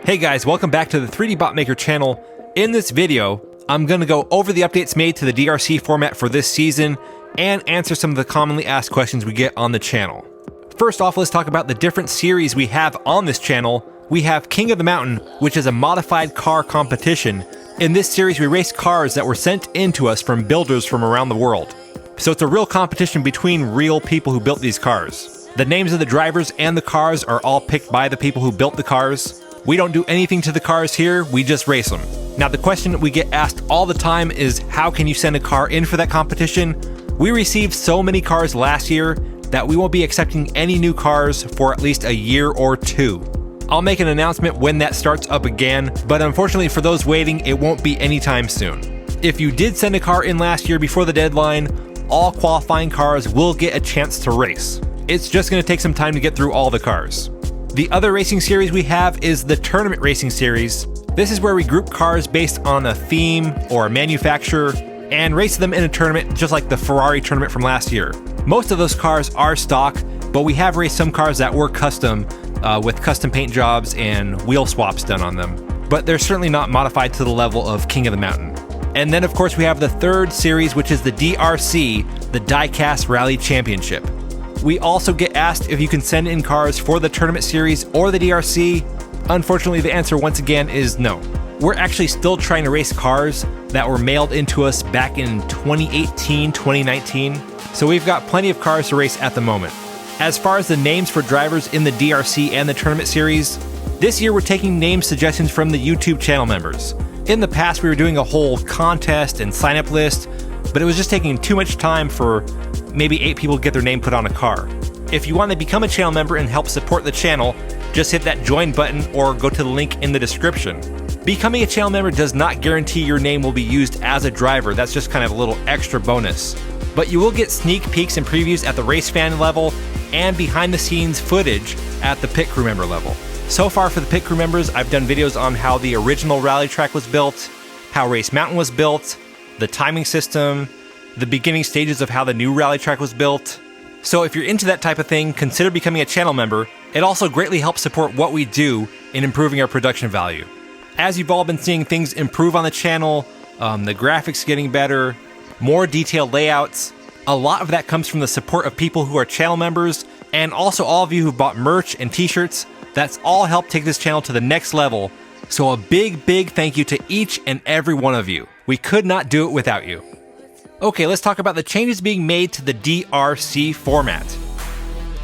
Hey guys, welcome back to the 3D Bot Maker channel. In this video, I'm going to go over the updates made to the DRC format for this season and answer some of the commonly asked questions we get on the channel. First off, let's talk about the different series we have on this channel. We have King of the Mountain, which is a modified car competition. In this series, we race cars that were sent in to us from builders from around the world. So it's a real competition between real people who built these cars. The names of the drivers and the cars are all picked by the people who built the cars. We don't do anything to the cars here, we just race them. Now the question that we get asked all the time is, how can you send a car in for that competition? We received so many cars last year that we won't be accepting any new cars for at least a year or two. I'll make an announcement when that starts up again, but unfortunately for those waiting, it won't be anytime soon. If you did send a car in last year before the deadline, all qualifying cars will get a chance to race. It's just going to take some time to get through all the cars. The other racing series we have is the Tournament Racing Series. This is where we group cars based on a theme or a manufacturer and race them in a tournament just like the Ferrari tournament from last year. Most of those cars are stock, but we have raced some cars that were custom with custom paint jobs and wheel swaps done on them. But they're certainly not modified to the level of King of the Mountain. And then of course we have the third series, which is the DRC, the Diecast Rally Championship. We also get asked if you can send in cars for the tournament series or the DRC. Unfortunately, the answer once again is no. We're actually still trying to race cars that were mailed into us back in 2018, 2019. So we've got plenty of cars to race at the moment. As far as the names for drivers in the DRC and the tournament series, this year we're taking name suggestions from the YouTube channel members. In the past, we were doing a whole contest and sign up list, but it was just taking too much time for maybe 8 people to get their name put on a car. If you want to become a channel member and help support the channel, just hit that join button or go to the link in the description. Becoming a channel member does not guarantee your name will be used as a driver. That's just kind of a little extra bonus. But you will get sneak peeks and previews at the race fan level and behind the scenes footage at the pit crew member level. So far for the pit crew members, I've done videos on how the original rally track was built, how Race Mountain was built, the timing system, the beginning stages of how the new rally track was built. So if you're into that type of thing, consider becoming a channel member. It also greatly helps support what we do in improving our production value. As you've all been seeing things improve on the channel, the graphics getting better, more detailed layouts, a lot of that comes from the support of people who are channel members and also all of you who bought merch and t-shirts. That's all helped take this channel to the next level. So a big thank you to each and every one of you. We could not do it without you. Okay, let's talk about the changes being made to the DRC format.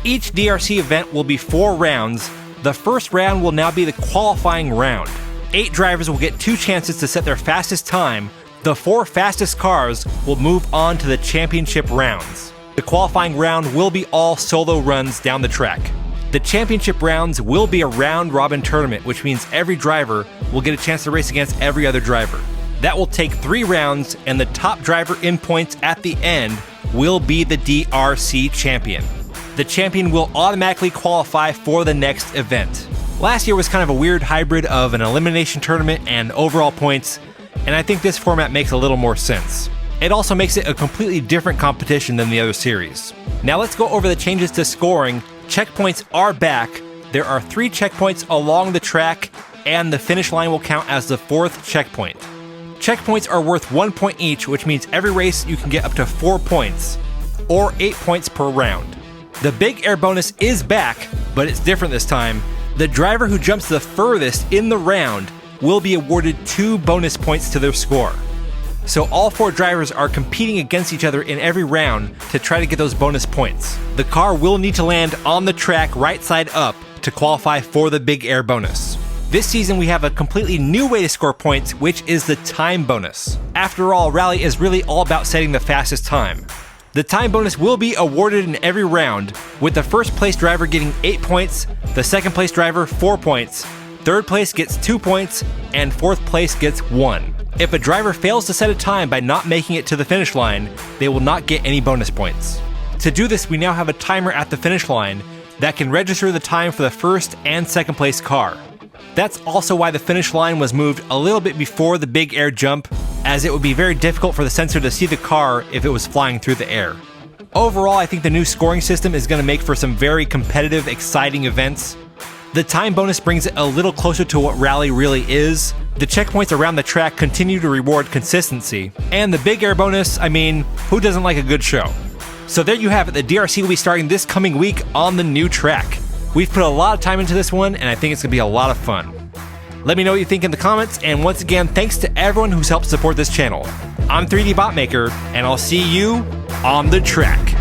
Each DRC event will be 4 rounds. The first round will now be the qualifying round. 8 drivers will get 2 chances to set their fastest time. The 4 fastest cars will move on to the championship rounds. The qualifying round will be all solo runs down the track. The championship rounds will be a round-robin tournament, which means every driver will get a chance to race against every other driver. That will take 3 rounds, and the top driver in points at the end will be the DRC champion. The champion will automatically qualify for the next event. Last year was kind of a weird hybrid of an elimination tournament and overall points, and I think this format makes a little more sense. It also makes it a completely different competition than the other series. Now let's go over the changes to scoring. Checkpoints are back. There are 3 checkpoints along the track, and the finish line will count as the 4th checkpoint. Checkpoints are worth 1 point each, which means every race you can get up to 4 points, or 8 points per round. The big air bonus is back, but it's different this time. The driver who jumps the furthest in the round will be awarded 2 bonus points to their score. So all 4 drivers are competing against each other in every round to try to get those bonus points. The car will need to land on the track right side up to qualify for the big air bonus. This season we have a completely new way to score points, which is the time bonus. After all, Rally is really all about setting the fastest time. The time bonus will be awarded in every round, with the first place driver getting 8 points, the second place driver 4 points, third place gets 2 points, and fourth place gets 1. If a driver fails to set a time by not making it to the finish line, they will not get any bonus points. To do this, we now have a timer at the finish line that can register the time for the first and second place car. That's also why the finish line was moved a little bit before the big air jump, as it would be very difficult for the sensor to see the car if it was flying through the air. Overall, I think the new scoring system is going to make for some very competitive, exciting events. The time bonus brings it a little closer to what rally really is. The checkpoints around the track continue to reward consistency. And the big air bonus, I mean, who doesn't like a good show? So there you have it, the DRC will be starting this coming week on the new track. We've put a lot of time into this one, and I think it's going to be a lot of fun. Let me know what you think in the comments, and once again, thanks to everyone who's helped support this channel. I'm 3D Bot Maker, and I'll see you on the track.